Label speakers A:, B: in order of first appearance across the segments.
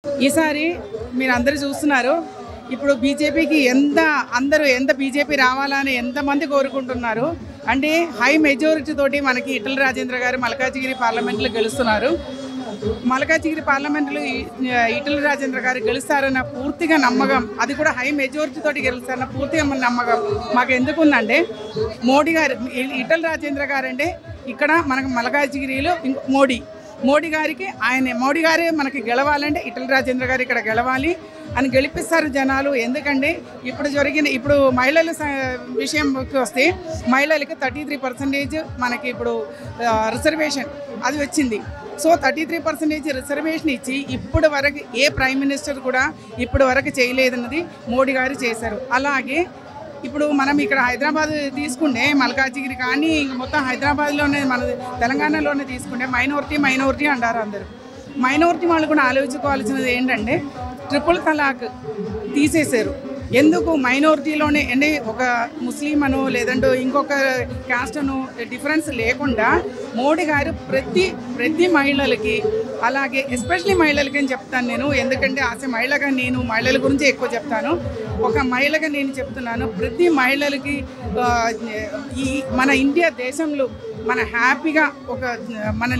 A: ఈసారి మీరు అందరూ చూస్తున్నారు. ఇప్పుడు బీజేపీకి ఎంత బీజేపీ రావాలని ఎంతమంది కోరుకుంటున్నారు అంటే హై మెజారిటీ తోటి మనకి ఈటెల రాజేంద్ర గారు మల్కాజిగిరి పార్లమెంట్లో గెలుస్తున్నారు. మల్కాజిగిరి పార్లమెంట్లో ఈటెల రాజేంద్ర గారు గెలుస్తారన్న పూర్తిగా నమ్మకం, అది కూడా హై మెజారిటీ తోటి గెలుస్తారన్న పూర్తిగా నమ్మకం మాకు ఎందుకుందంటే మోడీ గారు, ఈటెల రాజేంద్ర గారు అంటే ఇక్కడ మనకు మల్కాజిగిరిలో మోడీ గారే మనకి గెలవాలంటే ఈటెల రాజేంద్ర గారు ఇక్కడ గెలవాలి అని గెలిపిస్తారు జనాలు. ఎందుకంటే ఇప్పుడు మహిళల విషయంకి వస్తే మహిళలకి 33% మనకి ఇప్పుడు రిజర్వేషన్ అది వచ్చింది. సో 33% రిజర్వేషన్ ఇచ్చి ఇప్పటి వరకు ఏ ప్రైమ్ మినిస్టర్ కూడా ఇప్పటి వరకు చేయలేదన్నది మోడీ గారు చేశారు. అలాగే ఇప్పుడు మనం ఇక్కడ హైదరాబాద్ తీసుకుంటే మల్కాజిగిరి కానీ మొత్తం హైదరాబాద్లోనే మన తెలంగాణలోనే తీసుకుంటే మైనారిటీ అంటారు అందరూ. మైనారిటీ వాళ్ళు కూడా ఆలోచించుకోవాల్సినది ఏంటంటే ట్రిపుల్ తలాక్ తీసేశారు. ఎందుకు మైనారిటీలోనే అంటే ఒక ముస్లిం అను లేదంటే ఇంకొక క్యాస్ట్ అను డిఫరెన్స్ లేకుండా మోడీ గారు ప్రతి మహిళలకి, అలాగే ఎస్పెషలీ మహిళలకి అని చెప్తాను నేను. ఎందుకంటే మహిళగా నేను మహిళల గురించి ఎక్కువ చెప్తాను. ఒక మహిళగా నేను చెప్తున్నాను, ప్రతి మహిళలకి ఈ మన ఇండియా దేశంలో మన హ్యాపీగా మన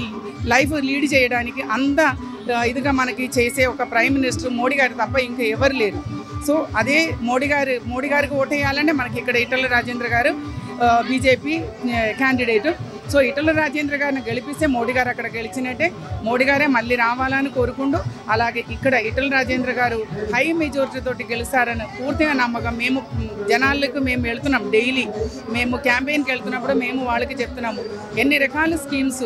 A: లైఫ్ లీడ్ చేయడానికి ఇదిగా మనకి చేసే ఒక ప్రైమ్ మినిస్టర్ మోడీ గారు తప్ప ఇంకా ఎవరు లేరు. సో అదే మోడీ గారికి ఓటేయాలంటే మనకి ఇక్కడ ఈటెల రాజేంద్ర గారు BJP candidate. So Etela Rajendra గారిని గెలిపిస్తే మోడీ గారు అక్కడ గెలిచినట్టే, మోడీ గారే మళ్ళీ రావాలని కోరుకుంటూ, అలాగే ఇక్కడ ఈటెల రాజేంద్ర గారు హై మెజారిటీ తోటి గెలుస్తారని పూర్తిగా నమ్మకం. జనాలకు మేము వెళ్తున్నాం, డైలీ మేము క్యాంపెయిన్కి వెళ్తున్నప్పుడు మేము వాళ్ళకి చెప్తున్నాము ఎన్ని రకాల స్కీమ్స్,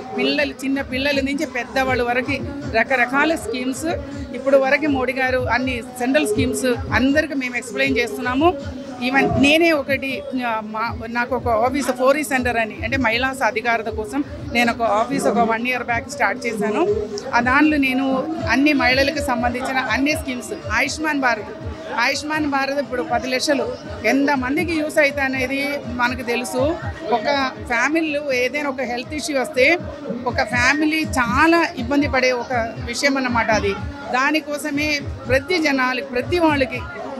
A: చిన్న పిల్లల నుంచి పెద్దవాళ్ళ వరకు రకరకాల స్కీమ్స్ ఇప్పుడు వరకు మోడీ గారు అన్ని సెంట్రల్ స్కీమ్స్ అందరికీ మేము ఎక్స్ప్లెయిన్ చేస్తున్నాము. ఈవెన్ నేనే నాకు ఒక ఆఫీస్ 4E సెంటర్ అని అంటే మహిళా సాధికారత కోసం నేను ఒక ఆఫీస్ 1 year బ్యాక్ స్టార్ట్ చేశాను. దానిలో నేను అన్ని మహిళలకు సంబంధించిన అన్ని స్కీమ్స్, ఆయుష్మాన్ భారత్ ఇప్పుడు 10 లక్షలు ఎంతమందికి యూస్ అవుతాయి అనేది మనకు తెలుసు. ఒక ఫ్యామిలీలో ఏదైనా ఒక హెల్త్ ఇష్యూ వస్తే ఒక ఫ్యామిలీ చాలా ఇబ్బంది పడే ఒక విషయం అన్నమాట అది. దానికోసమే ప్రతి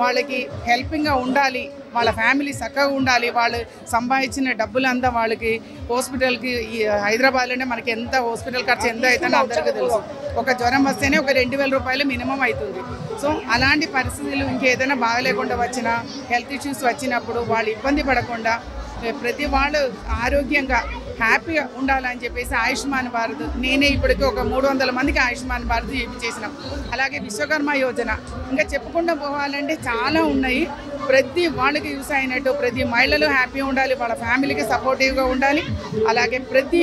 A: వాళ్ళకి హెల్పింగ్గా ఉండాలి, వాళ్ళ ఫ్యామిలీ చక్కగా ఉండాలి, వాళ్ళు సంపాదించిన డబ్బులంతా వాళ్ళకి హాస్పిటల్కి హైదరాబాద్లోనే మనకి ఎంత హాస్పిటల్ ఖర్చు ఎంత అవుతుందో అందరికీ తెలుసు. ఒక జ్వరం వస్తేనే ఒక 2,000 రూపాయలు మినిమం అవుతుంది. సో అలాంటి పరిస్థితులు ఇంకేదైనా బాగలేకుండా వచ్చినా, హెల్త్ ఇష్యూస్ వచ్చినప్పుడు వాళ్ళు ఇబ్బంది పడకుండా ప్రతి వాళ్ళు ఆరోగ్యంగా హ్యాపీగా ఉండాలని చెప్పేసి ఆయుష్మాన్ భారత్ నేనే ఇప్పటికీ ఒక 300 మందికి ఆయుష్మాన్ భారత్ చేయించేసినాం. అలాగే విశ్వకర్మ యోజన ఇంకా చెప్పుకుంటూ పోవాలంటే చాలా ఉన్నాయి. ప్రతి వాళ్ళకి యూస్ అయినట్టు ప్రతి మహిళలు హ్యాపీగా ఉండాలి, వాళ్ళ ఫ్యామిలీకి సపోర్టివ్గా ఉండాలి, అలాగే ప్రతి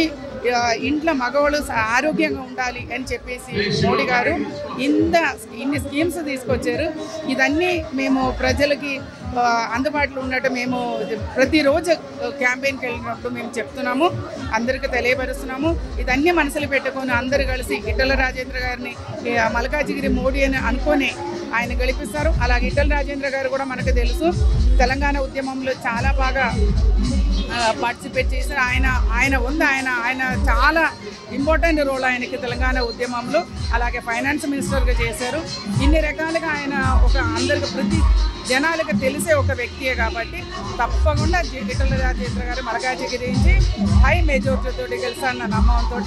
A: ఇంట్లో మగవాళ్ళు ఆరోగ్యంగా ఉండాలి అని చెప్పేసి మోడీ గారు ఇన్ని స్కీమ్స్ తీసుకొచ్చారు. ఇదన్నీ మేము ప్రజలకి అందుబాటులో ఉన్నట్టు మేము ప్రతిరోజు క్యాంపెయిన్కి వెళ్ళినప్పుడు మేము చెప్తున్నాము, అందరికీ తెలియపరుస్తున్నాము. ఇదన్నీ మనసులో పెట్టుకొని అందరూ కలిసి ఈటెల రాజేంద్ర గారిని మల్కాజిగిరి మోడీ అని అనుకొని ఆయన గెలిపిస్తారు. అలాగే ఈటెల రాజేంద్ర గారు కూడా మనకు తెలుసు తెలంగాణ ఉద్యమంలో చాలా బాగా పార్టిసిపేట్ చేశారు. ఆయన చాలా ఇంపార్టెంట్ రోల్ ఆయనకి తెలంగాణ ఉద్యమంలో. అలాగే ఫైనాన్స్ మినిస్టర్గా చేశారు. ఇన్ని రకాలుగా ఆయన అందరికి ప్రతి జనాలకు తెలిసే ఒక వ్యక్తియే కాబట్టి తప్పకుండా ఈటెల రాజేంద్ర గారు మల్కాజిగిరి నుంచి హై మెజారిటీ తోటి గెలుస్తారన్న నమ్మకంతో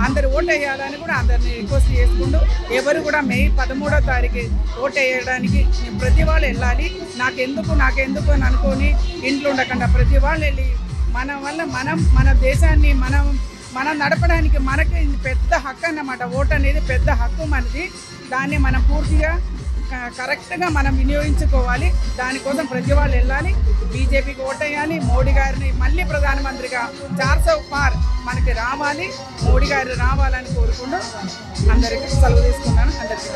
A: అందరు ఓటు వేయాలని కూడా అందరినీ రిక్వెస్ట్ చేసుకుంటూ, ఎవరు కూడా మే 13వ తారీఖు ఓటు వేయడానికి ప్రతి వాళ్ళు వెళ్ళాలి. నాకెందుకు అని అనుకొని ఇంట్లో ఉండకుండా ప్రతి వాళ్ళు వెళ్ళి మన దేశాన్ని మనం నడపడానికి మనకి పెద్ద హక్కు అన్నమాట. ఓటు అనేది పెద్ద హక్కు మనది. దాన్ని మనం పూర్తిగా కరెక్ట్గా మనం వినియోగించుకోవాలి. దానికోసం ప్రతి వాళ్ళు వెళ్ళాలి, బీజేపీకి ఓటేయాలి, మోడీ గారిని మళ్ళీ ప్రధానమంత్రిగా 400 పార్ మనకి రావాలి, మోడీ గారు రావాలని కోరుకుంటూ అందరికీ సెలవు తీసుకున్నాను. అందరికీ